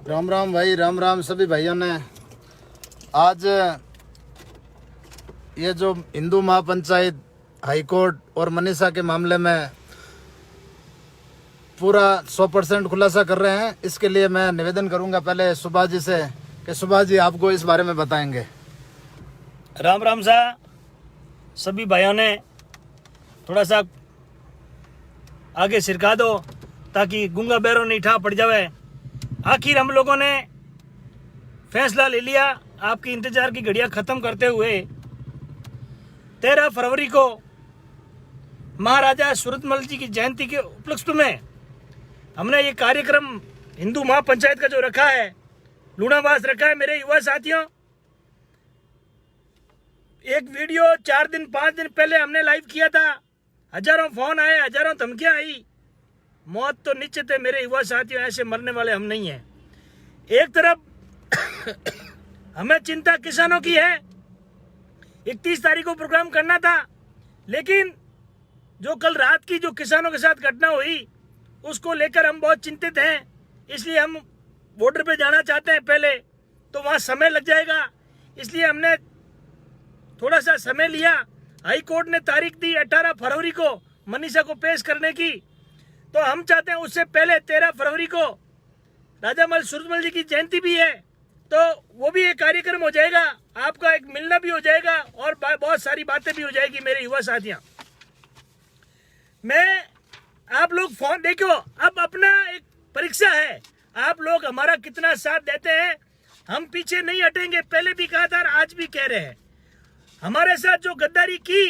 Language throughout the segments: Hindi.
राम राम भाई, राम राम सभी भाइयों ने। आज ये जो हिंदू महापंचायत, हाईकोर्ट और मनीषा के मामले में पूरा 100% खुलासा कर रहे हैं, इसके लिए मैं निवेदन करूंगा पहले सुभाष जी से कि सुभाष जी आपको इस बारे में बताएंगे। राम राम सा सभी भाइयों ने थोड़ा सा आगे सिरका दो ताकि गूंगा बैरों नहीं ठा पड़ जावे। आखिर हम लोगों ने फैसला ले लिया, आपकी इंतजार की घड़ियां खत्म करते हुए 13 फरवरी को महाराजा सूरतमल जी की जयंती के उपलक्ष्य में हमने ये कार्यक्रम हिंदू महापंचायत का जो रखा है, लूणावास रखा है। मेरे युवा साथियों, एक वीडियो 4 दिन 5 दिन पहले हमने लाइव किया था, हजारों फोन आए, हजारों धमकियां आई। मौत तो निश्चित है मेरे युवा साथियों, ऐसे मरने वाले हम नहीं हैं। एक तरफ हमें चिंता किसानों की है, 31 तारीख को प्रोग्राम करना था, लेकिन जो कल रात की जो किसानों के साथ घटना हुई उसको लेकर हम बहुत चिंतित हैं। इसलिए हम बॉर्डर पे जाना चाहते हैं पहले, तो वहाँ समय लग जाएगा, इसलिए हमने थोड़ा सा समय लिया। हाई कोर्ट ने तारीख दी 18 फरवरी को मनीषा को पेश करने की, तो हम चाहते हैं उससे पहले 13 फरवरी को राजा मल सूरतमल जी की जयंती भी है, तो वो भी एक कार्यक्रम हो जाएगा, आपका एक मिलना भी हो जाएगा और बहुत सारी बातें भी हो जाएगी। मेरे युवा साथियां, मैं आप लोग फोन देखो, अब अपना एक परीक्षा है, आप लोग हमारा कितना साथ देते हैं। हम पीछे नहीं हटेंगे, पहले भी कहा था और आज भी कह रहे हैं। हमारे साथ जो गद्दारी की,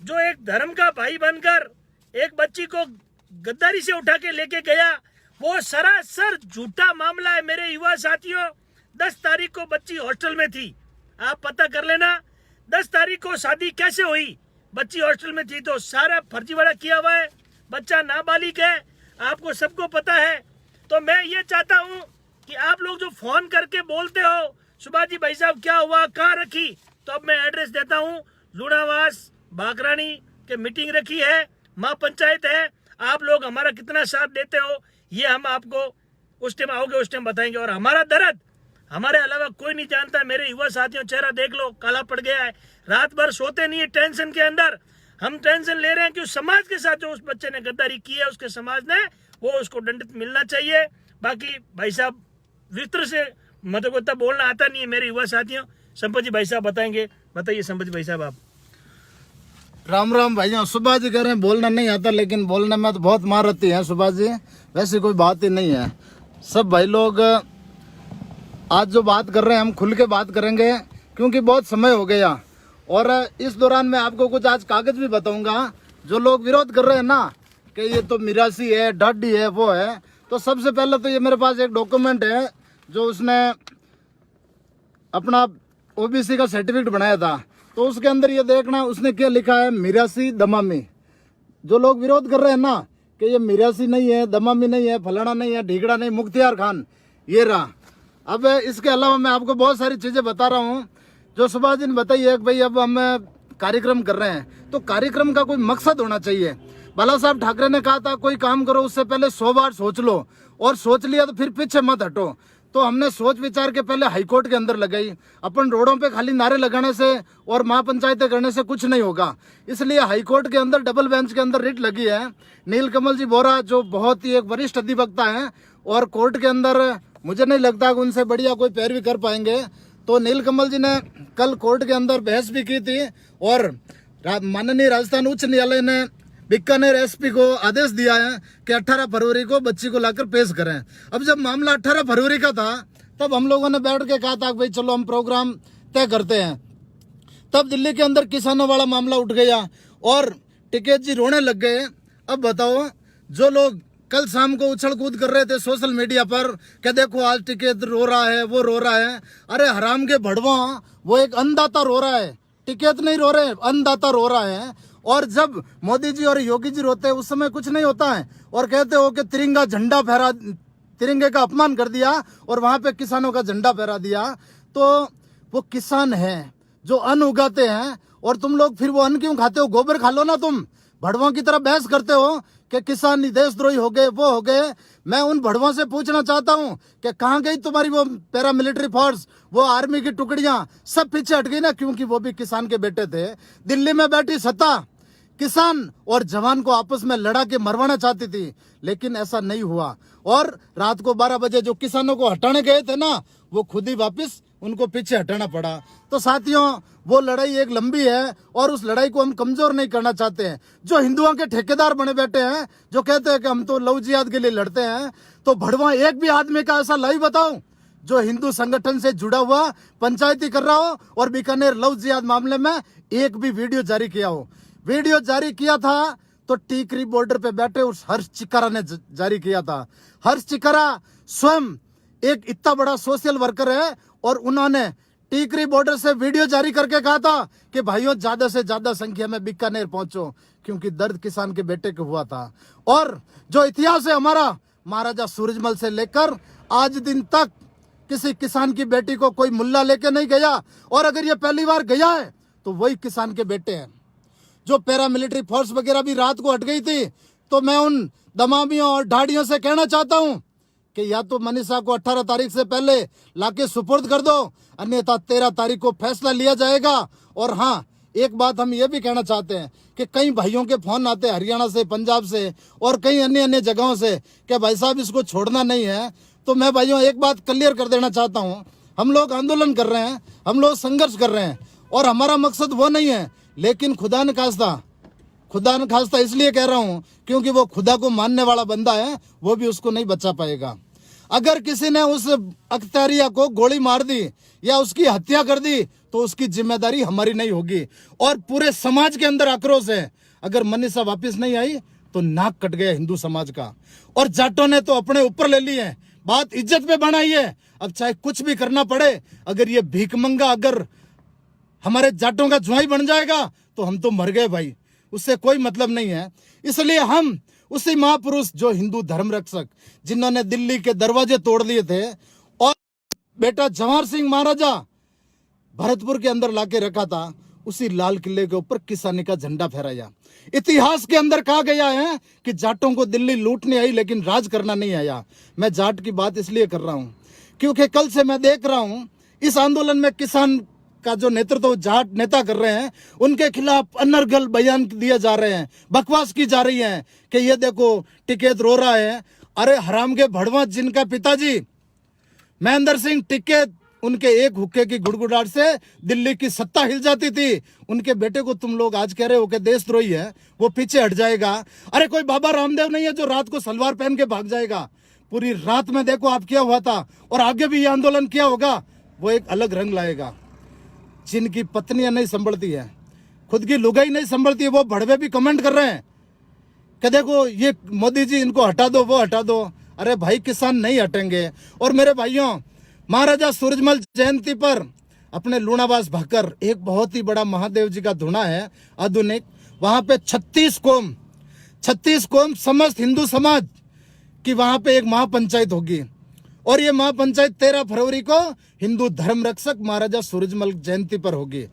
जो एक धर्म का भाई बनकर एक बच्ची को गद्दारी से उठा के लेके गया, वो सरासर झूठा मामला है। मेरे युवा साथियों, 10 तारीख को बच्ची हॉस्टल में थी, आप पता कर लेना 10 तारीख को शादी कैसे हुई, बच्ची हॉस्टल में थी, तो सारा फर्जीवाड़ा किया हुआ है। बच्चा नाबालिग है, आपको सबको पता है। तो मैं ये चाहता हूँ कि आप लोग जो फोन करके बोलते हो सुभाष जी भाई साहब क्या हुआ, कहाँ रखी, तो अब मैं एड्रेस देता हूँ। लूणावास बागरानी के मीटिंग रखी है, महापंचायत है, आप लोग हमारा कितना साथ देते हो ये हम आपको उस टाइम आओगे उस टाइम बताएंगे। और हमारा दर्द हमारे अलावा कोई नहीं जानता। मेरे युवा साथियों, चेहरा देख लो, काला पड़ गया है, रात भर सोते नहीं है टेंशन के अंदर। हम टेंशन ले रहे हैं कि उस समाज के साथ जो उस बच्चे ने गद्दारी की है, उसके समाज ने, वो उसको दंडित मिलना चाहिए। बाकी भाई साहब विस्तार से मुझे को तब बोलना आता नहीं है। मेरे युवा साथियों, संपत जी भाई साहब बताएंगे, बताइए संपत जी भाई साहब आप। राम राम भाइयों, सुभाष जी कह रहे हैं बोलना नहीं आता, लेकिन बोलने में तो बहुत महारथी है सुभाष जी, वैसे कोई बात ही नहीं है। सब भाई लोग आज जो बात कर रहे हैं हम खुल के बात करेंगे, क्योंकि बहुत समय हो गया। और इस दौरान मैं आपको कुछ आज कागज भी बताऊंगा। जो लोग विरोध कर रहे हैं ना कि ये तो मिरासी है, ढाडी है, वो है, तो सबसे पहले तो ये मेरे पास एक डॉक्यूमेंट है जो उसने अपना ओबीसी का सर्टिफिकेट बनाया था, तो उसके अंदर ये देखना उसने क्या लिखा है, मिरासी दमामी। जो लोग विरोध कर रहे हैं ना कि ये मिरासी नहीं है, दमामी नहीं है, फलाना नहीं है, ढीगड़ा नहीं, मुख्तियार खान, ये रहा। अब इसके अलावा मैं आपको बहुत सारी चीजें बता रहा हूँ जो सुभाष जी ने बताई है कि भाई अब हम कार्यक्रम कर रहे हैं, तो कार्यक्रम का कोई मकसद होना चाहिए। बाला साहब ठाकरे ने कहा था कोई काम करो उससे पहले 100 बार सोच लो, और सोच लिया तो फिर पीछे मत हटो। तो हमने सोच विचार के पहले हाईकोर्ट के अंदर लगाई। अपन रोडों पे खाली नारे लगाने से और महापंचायतें करने से कुछ नहीं होगा, इसलिए हाईकोर्ट के अंदर डबल बेंच के अंदर रिट लगी है। नीलकमल जी बोरा जो बहुत ही एक वरिष्ठ अधिवक्ता हैं, और कोर्ट के अंदर मुझे नहीं लगता कि उनसे बढ़िया कोई पैरवी कर पाएंगे। तो नीलकमल जी ने कल कोर्ट के अंदर बहस भी की थी, और माननीय राजस्थान उच्च न्यायालय ने बीकानेर एसपी को आदेश दिया है कि 18 फरवरी को बच्ची को लाकर पेश करें। अब जब मामला 18 फरवरी का था, तब हम लोगों ने बैठ के कहा था कि भाई चलो हम प्रोग्राम तय करते हैं। तब दिल्ली के अंदर किसानों वाला मामला उठ गया और टिकैत जी रोने लग गए। अब बताओ, जो लोग कल शाम को उछल कूद कर रहे थे सोशल मीडिया पर कि देखो आज टिकैत रो रहा है, वो रो रहा है, अरे हराम के भड़वा, वो एक अन्नदाता रो रहा है, टिकैत नहीं रो रहे, अन्नदाता रो रहा है। और जब मोदी जी और योगी जी रोते हैं उस समय कुछ नहीं होता है, और कहते हो कि तिरंगा झंडा फहरा, तिरंगे का अपमान कर दिया और वहां पे किसानों का झंडा फहरा दिया। तो वो किसान हैं जो अन्न उगाते हैं, और तुम लोग फिर वो अन्न क्यों खाते हो? गोबर खा लो ना तुम, भड़वों की तरह बहस करते हो कि किसान देशद्रोही हो गए, वो हो गए। मैं उन भड़वों से पूछना चाहता हूं कि कहां गई तुम्हारी वो पैरामिलिट्री फोर्स, वो आर्मी की टुकड़ियां, सब पीछे हट गई ना, क्योंकि वो भी किसान के बेटे थे। दिल्ली में बैठी सत्ता किसान और जवान को आपस में लड़ा के मरवाना चाहती थी, लेकिन ऐसा नहीं हुआ। और रात को 12 बजे जो किसानों को हटाने गए थे ना, वो खुद ही वापस उनको पीछे हटाना पड़ा। तो साथियों, वो लड़ाई एक लंबी है और उस लड़ाई को हम कमजोर नहीं करना चाहते हैं। जो हिंदुओं के ठेकेदार बने बैठे हैं, जो कहते हैं कि हम तो लव जिहाद के लिए लड़ते हैं, तो भड़वा एक भी आदमी का ऐसा लाइव बताओ जो हिंदू संगठन से जुड़ा हुआ पंचायती कर रहा हो और बीकानेर लव जिहाद मामले में एक भी वीडियो जारी किया हो। वीडियो जारी किया था तो टीकरी बॉर्डर पे बैठे उस हर्ष चिकारा ने जारी किया था। हर्ष चिकारा स्वयं एक इतना बड़ा सोशल वर्कर है और उन्होंने टीकरी बॉर्डर से वीडियो जारी करके कहा था कि भाइयों ज्यादा से ज्यादा संख्या में बीकानेर पहुंचो, क्योंकि दर्द किसान के बेटे को हुआ था। और जो इतिहास है हमारा, महाराजा सूरजमल से लेकर आज दिन तक किसी किसान की बेटी को कोई मुल्ला लेके नहीं गया, और अगर ये पहली बार गया है तो वही किसान के बेटे हैं। जो पैरामिलिट्री फोर्स वगैरह भी रात को हट गई थी, तो मैं उन दमामियों और ढाडियों से कहना चाहता हूं कि या तो मनीषा को 18 तारीख से पहले लाके सुपुर्द कर दो, अन्यथा 13 तारीख को फैसला लिया जाएगा। और हाँ, एक बात हम ये भी कहना चाहते हैं कि कई भाइयों के फोन आते हैं हरियाणा से, पंजाब से और कई अन्य अन्य जगहों से कि भाई साहब इसको छोड़ना नहीं है। तो मैं भाइयों एक बात क्लियर कर देना चाहता हूँ, हम लोग आंदोलन कर रहे हैं, हम लोग संघर्ष कर रहे हैं और हमारा मकसद वो नहीं है, लेकिन खुदा न खास्ता इसलिए कह रहा हूं क्योंकि वो खुदा को मानने वाला बंदा है, वो भी उसको नहीं बचा पाएगा। अगर किसी ने उस अख्तियारिया को गोली मार दी या उसकी हत्या कर दी तो उसकी जिम्मेदारी हमारी नहीं होगी। और पूरे समाज के अंदर आक्रोश है, अगर मनीषा वापस नहीं आई तो नाक कट गया हिंदू समाज का। और जाटों ने तो अपने ऊपर ले ली है, बात इज्जत पे बनाई है। अब चाहे कुछ भी करना पड़े, अगर ये भीखमंगा अगर हमारे जाटों का जुआई बन जाएगा तो हम तो मर गए भाई, उससे कोई मतलब नहीं है। इसलिए हम उसी महापुरुष जो हिंदू धर्म रक्षक, जिन्होंने दिल्ली के दरवाजे तोड़ दिए थे और बेटा जवाहर सिंह महाराजा भरतपुर के अंदर लाके रखा था, उसी लाल किले के ऊपर किसानी का झंडा फहराया। इतिहास के अंदर कहा गया है कि जाटों को दिल्ली लूटने आई लेकिन राज करना नहीं आया। मैं जाट की बात इसलिए कर रहा हूं क्योंकि कल से मैं देख रहा हूं इस आंदोलन में किसान का जो नेतृत्व जाट नेता कर रहे हैं, उनके खिलाफ अनर्गल बयान दिए जा रहे हैं, बकवास की जा रही है कि ये देखो टिकैत रो रहा है। अरे हराम के भड़वा, जिनका पिताजी महेंद्र सिंह टिकैत, उनके एक हुक्के की गुड़गुड़ाहट से दिल्ली की सत्ता हिल जाती थी, उनके बेटे को तुम लोग आज कह रहे हो कि देशद्रोही है, वो पीछे हट जाएगा। अरे कोई बाबा रामदेव नहीं है जो रात को सलवार पहन के भाग जाएगा। पूरी रात में देखो आप क्या हुआ था, और आगे भी ये आंदोलन किया होगा, वो एक अलग रंग लाएगा। जिनकी पत्नियां नहीं संभलती है, खुद की लुगाई नहीं संभलती है, वो भड़वे भी कमेंट कर रहे हैं कि देखो ये मोदी जी इनको हटा दो, वो हटा दो। अरे भाई, किसान नहीं हटेंगे। और मेरे भाइयों, महाराजा सूरजमल जयंती पर अपने लूणावास भाकर एक बहुत ही बड़ा महादेव जी का धुना है आधुनिक, वहां पे 36 कौम समस्त हिंदू समाज की वहां पे एक महापंचायत होगी। और ये महापंचायत 13 फरवरी को हिंदू धर्म रक्षक महाराजा सूरजमल जयंती पर होगी।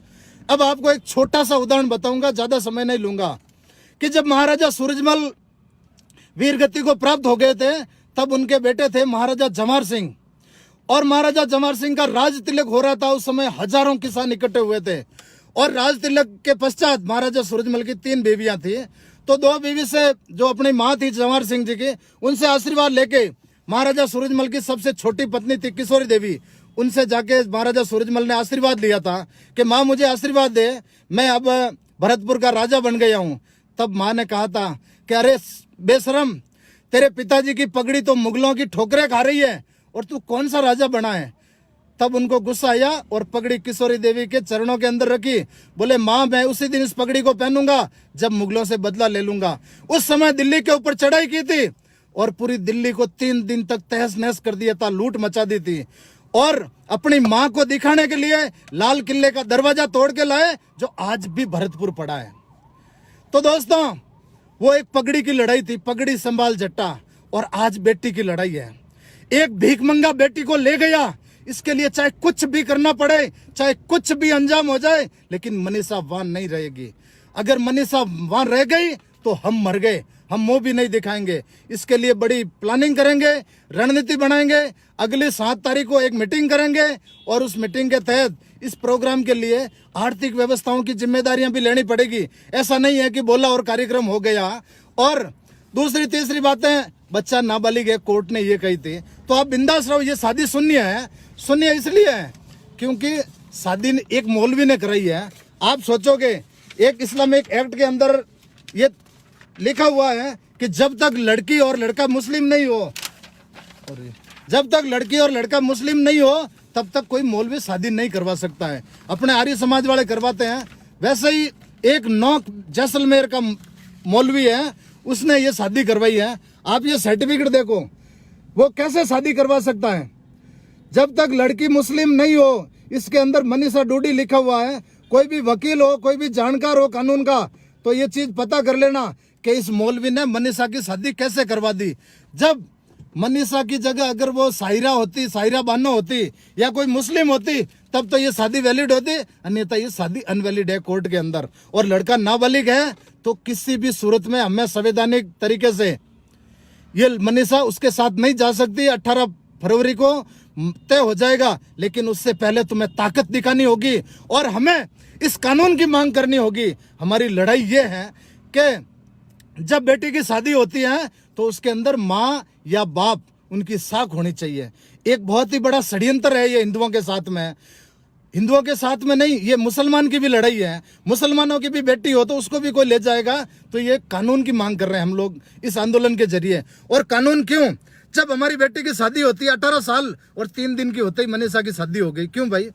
अब आपको एक छोटा सा उदाहरण बताऊंगा, ज्यादा समय नहीं लूंगा, कि जब महाराजा सूरजमल वीरगति को प्राप्त हो गए थे, तब उनके बेटे थे महाराजा जवाहर सिंह। और महाराजा जवाहर सिंह का राज तिलक हो रहा था, उस समय हजारों किसान इकट्ठे हुए थे। और राज तिलक के पश्चात महाराजा सूरजमल की 3 बीवियां थी, तो 2 बीवी से जो अपनी माँ थी जवाहर सिंह जी की, उनसे आशीर्वाद लेके महाराजा सूरजमल की सबसे छोटी पत्नी थी किशोरी देवी, उनसे जाके महाराजा सूरजमल ने आशीर्वाद लिया था कि माँ मुझे आशीर्वाद दे, मैं अब भरतपुर का राजा बन गया हूँ। तब माँ ने कहा था कि अरे बेशरम, तेरे पिताजी की पगड़ी तो मुगलों की ठोकरें खा रही है और तू कौन सा राजा बना है। तब उनको गुस्सा आया और पगड़ी किशोरी देवी के चरणों के अंदर रखी, बोले माँ मैं उसी दिन इस पगड़ी को पहनूंगा जब मुगलों से बदला ले लूंगा। उस समय दिल्ली के ऊपर चढ़ाई की थी और पूरी दिल्ली को 3 दिन तक तहस नहस कर दिया था, लूट मचा दी थी। और अपनी माँ को दिखाने के लिए लाल किले का दरवाजा तोड़ के लाए, जो आज भी भरतपुर पड़ा है। तो दोस्तों, वो एक पगड़ी की लड़ाई थी, पगड़ी संभाल जट्टा, और आज बेटी की लड़ाई है। एक भीखमंगा बेटी को ले गया, इसके लिए चाहे कुछ भी करना पड़े, चाहे कुछ भी अंजाम हो जाए, लेकिन मनीषा वहां नहीं रहेगी। अगर मनीषा वहां रह गई तो हम मर गए, हम मुंह भी नहीं दिखाएंगे। इसके लिए बड़ी प्लानिंग करेंगे, रणनीति बनाएंगे। अगली 7 तारीख को एक मीटिंग करेंगे और उस मीटिंग के तहत इस प्रोग्राम के लिए आर्थिक व्यवस्थाओं की जिम्मेदारियां भी लेनी पड़ेगी। ऐसा नहीं है कि बोला और कार्यक्रम हो गया। और दूसरी तीसरी बातें, बच्चा नाबालिग है, कोर्ट ने ये कही थी, तो आप बिंदास रहो। ये शादी शून्य है। शून्य इसलिए है क्योंकि शादी एक मौलवी ने कराई है। आप सोचोगे एक इस्लामिक एक्ट के अंदर ये लिखा हुआ है कि जब तक लड़की और लड़का मुस्लिम नहीं हो, और जब तक लड़की और लड़का मुस्लिम नहीं हो तब तक कोई मौलवी शादी नहीं करवा सकता है। अपने आर्य समाज वाले करवाते हैं। वैसे ही एक नौक जैसलमेर का मौलवी है, उसने ये शादी करवाई है। आप ये सर्टिफिकेट देखो, वो कैसे शादी करवा सकता है जब तक लड़की मुस्लिम नहीं हो। इसके अंदर मनीषा डोडी लिखा हुआ है। कोई भी वकील हो, कोई भी जानकार हो कानून का, तो ये चीज पता कर लेना कि इस मौलवी ने मनीषा की शादी कैसे करवा दी। जब मनीषा की जगह अगर वो साहिरा होती, साहिरा बानो होती या कोई मुस्लिम होती, तब तो ये शादी वैलिड होती, अन्यथा ये शादी अनवैलिड है कोर्ट के अंदर। और लड़का नाबालिग है तो किसी भी सूरत में हमें संवैधानिक तरीके से ये मनीषा उसके साथ नहीं जा सकती। 18 फरवरी को तय हो जाएगा, लेकिन उससे पहले तुम्हें ताकत दिखानी होगी और हमें इस कानून की मांग करनी होगी। हमारी लड़ाई ये है कि जब बेटी की शादी होती है तो उसके अंदर माँ या बाप उनकी साख होनी चाहिए। एक बहुत ही बड़ा षड्यंत्र है ये हिंदुओं के साथ में। हिंदुओं के साथ में नहीं, ये मुसलमान की भी लड़ाई है। मुसलमानों की भी बेटी हो तो उसको भी कोई ले जाएगा। तो ये कानून की मांग कर रहे हैं हम लोग इस आंदोलन के जरिए। और कानून क्यों? जब हमारी बेटी की शादी होती है 18 साल और 3 दिन की होते ही मनीषा की शादी हो गई, क्यों भाई?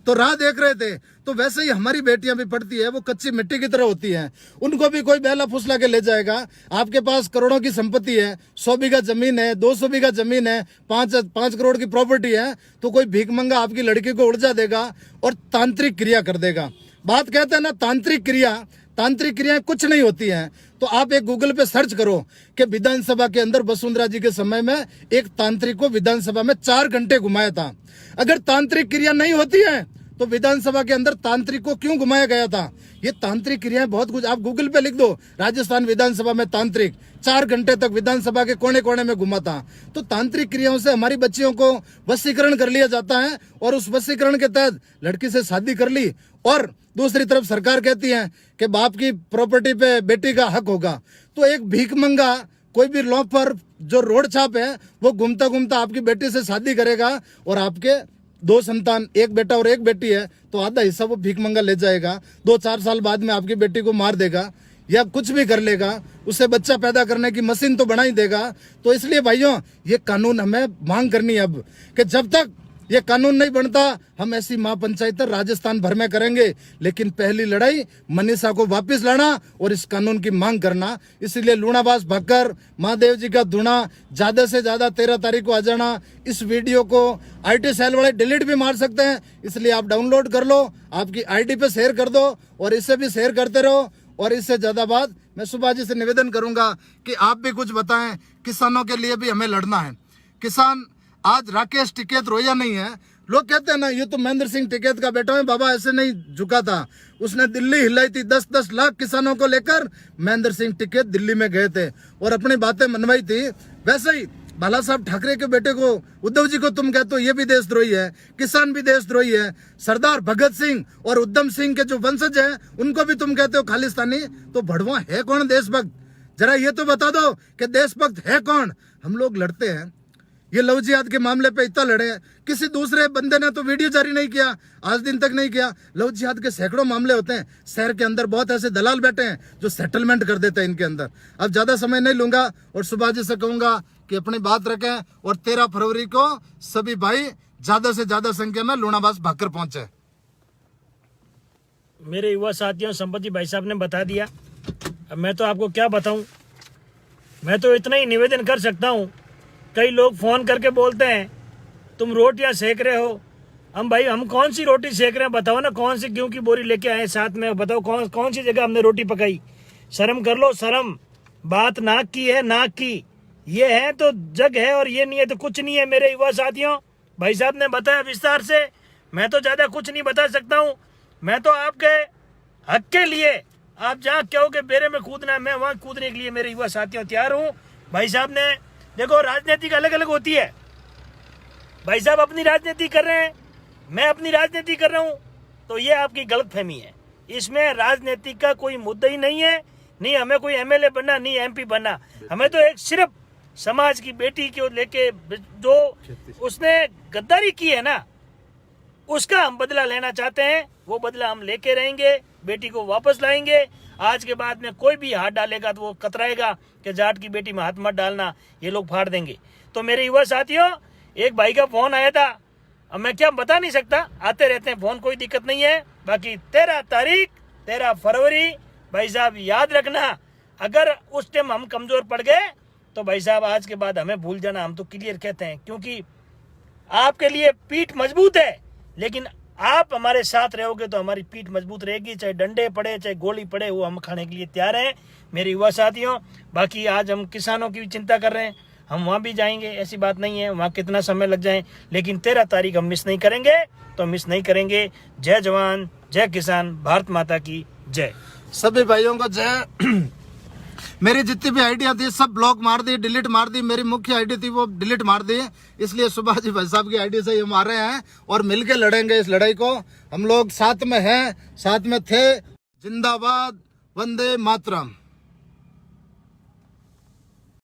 तो राह देख रहे थे। तो वैसे ही हमारी बेटियां भी पढ़ती है, वो कच्ची मिट्टी की तरह होती हैं। उनको भी कोई बेला फुसला के ले जाएगा। आपके पास करोड़ों की संपत्ति है, 100 बीघा जमीन है, 200 बीघा जमीन है, 5 करोड़ की प्रॉपर्टी है, तो कोई भीख मंगा आपकी लड़की को उड़जा देगा और तांत्रिक क्रिया कर देगा। बात कहते हैं ना तांत्रिक क्रियाएं कुछ नहीं होती हैं। तो आप एक गूगल पे सर्च करो कि विधानसभा के अंदर वसुंधरा जी के समय में एक तांत्रिक को विधानसभा में 4 घंटे घुमाया था। अगर तांत्रिक क्रिया नहीं होती है तो विधानसभा के अंदर तांत्रिक को क्यों घुमाया गया था? ये तांत्रिक क्रियाएं बहुत कुछ, आप गूगल पे लिख दो राजस्थान विधानसभा में तांत्रिक 4 घंटे तक विधानसभा के कोने कोने में घुमा था। तो तांत्रिक क्रियाओं से हमारी बच्चियों को वशीकरण कर लिया जाता है और उस वशीकरण के तहत लड़की से शादी कर ली। और दूसरी तरफ सरकार कहती है कि बाप की प्रॉपर्टी पे बेटी का हक होगा। तो एक भीख मंगा, कोई भी लॉ पर जो रोड छाप है, वो घूमता घूमता आपकी बेटी से शादी करेगा और आपके 2 संतान, एक बेटा और एक बेटी है, तो आधा हिस्सा वो भीख मंगा ले जाएगा। 2-4 साल बाद में आपकी बेटी को मार देगा या कुछ भी कर लेगा, उससे बच्चा पैदा करने की मशीन तो बना ही देगा। तो इसलिए भाइयों, ये कानून हमें मांग करनी है अब कि जब तक ये कानून नहीं बनता हम ऐसी महापंचायत राजस्थान भर में करेंगे। लेकिन पहली लड़ाई मनीषा को वापस लाना और इस कानून की मांग करना। इसलिए लूणाबास भाकर महादेव जी का धुना ज्यादा से ज्यादा 13 तारीख को आ जाना। इस वीडियो को IT सेल वाले डिलीट भी मार सकते हैं, इसलिए आप डाउनलोड कर लो, आपकी ID पे शेयर कर दो और इससे भी शेयर करते रहो। और इससे ज्यादा बात मैं सुभाष जी से निवेदन करूंगा कि आप भी कुछ बताएं। किसानों के लिए भी हमें लड़ना है। किसान आज राकेश टिकैत रोया नहीं है। लोग कहते हैं ना ये तो महेंद्र सिंह टिकैत का बेटा है, बाबा ऐसे नहीं झुका था, उसने दिल्ली हिलाई थी। 10-10 लाख किसानों को लेकर महेंद्र सिंह टिकैत दिल्ली में गए थे और अपनी बातें मनवाई थी। वैसे ही बाला साहब ठाकरे के बेटे को, उद्धव जी को तुम कहते हो ये भी देशद्रोही है, किसान भी देशद्रोही है। सरदार भगत सिंह और उधम सिंह के जो वंशज हैं उनको भी तुम कहते हो खालिस्तानी। तो भड़वा है कौन देशभक्त? जरा ये तो बता दो कि देशभक्त है कौन? हम लोग लड़ते हैं। ये लव जिहाद के मामले पे इतना लड़े, किसी दूसरे बंदे ने तो वीडियो जारी नहीं किया, आज दिन तक नहीं किया। लव जिहाद के सैकड़ों मामले होते हैं। शहर के अंदर बहुत ऐसे दलाल बैठे हैं जो सेटलमेंट कर देते हैं इनके अंदर। अब ज्यादा समय नहीं लूंगा और सुभाष जी से कहूंगा कि अपनी बात रखें और 13 फरवरी को सभी भाई ज्यादा से ज्यादा संख्या में लूणाबास भाकर पहुंचे। मेरे युवा साथियों, संपत्ति भाई साहब ने बता दिया। अब मैं तो आपको क्या बताऊं। मैं तो इतना ही निवेदन कर सकता हूं। कई लोग फोन करके बोलते हैं तुम रोटियां सेक रहे हो। हम कौन सी रोटी सेक रहे हैं बताओ ना, कौन सी गेहूं की बोरी लेके आए साथ में, बताओ कौन सी जगह हमने रोटी पकाई। शर्म कर लो, शर्म। बात नाक की है, नाक की। ये है तो जग है और ये नहीं है तो कुछ नहीं है। मेरे युवा साथियों, भाई साहब ने बताया विस्तार से, मैं तो ज्यादा कुछ नहीं बता सकता हूँ। मैं तो आपके हक के लिए, आप जहाँ कहोगे बेरे में कूदना है, मैं वहां कूदने के लिए मेरे युवा साथियों तैयार हूँ। भाई साहब ने देखो, राजनीति अलग अलग होती है। भाई साहब अपनी राजनीति कर रहे हैं, मैं अपनी राजनीति कर रहा हूँ, तो ये आपकी गलतफहमी है। इसमें राजनीति का कोई मुद्दा ही नहीं है। नहीं हमें कोई एमएलए बनना, नहीं एमपी बनना। हमें तो एक सिर्फ समाज की बेटी को लेके जो उसने गद्दारी की है ना, उसका हम बदला लेना चाहते हैं। वो बदला हम लेके रहेंगे, बेटी को वापस लाएंगे। आज के बाद में कोई भी हाथ डालेगा तो वो कतराएगा कि जाट की बेटी में हाथ मत डालना, ये लोग फाड़ देंगे। तो मेरे युवा साथियों, एक भाई का फोन आया था, अब मैं क्या बता नहीं सकता, आते रहते हैं फोन, कोई दिक्कत नहीं है। बाकी 13 फरवरी भाई साहब याद रखना, अगर उस टाइम हम कमजोर पड़ गए तो भाई साहब आज के बाद हमें भूल जाना। हम तो क्लियर कहते हैं, क्योंकि आपके लिए पीठ मजबूत है, लेकिन आप हमारे साथ रहोगे तो हमारी पीठ मजबूत रहेगी। चाहे डंडे पड़े, चाहे गोली पड़े, वो हम खाने के लिए तैयार हैं मेरे युवा साथियों। बाकी आज हम किसानों की भी चिंता कर रहे हैं, हम वहाँ भी जाएंगे, ऐसी बात नहीं है, वहाँ कितना समय लग जाए, लेकिन 13 तारीख हम मिस नहीं करेंगे, तो मिस नहीं करेंगे। जय जवान, जय किसान, भारत माता की जय। सभी भाइयों को जय। मेरी जितनी भी आईडिया थी सब ब्लॉक मार दी, डिलीट मार दी। मेरी मुख्य आईडी थी वो डिलीट मार दी, इसलिए सुभाष जी भाई साहब की आईडी से हम आ रहे हैं और मिलके लड़ेंगे इस लड़ाई को। हम लोग साथ में हैं, साथ में थे। जिंदाबाद, वंदे मातरम।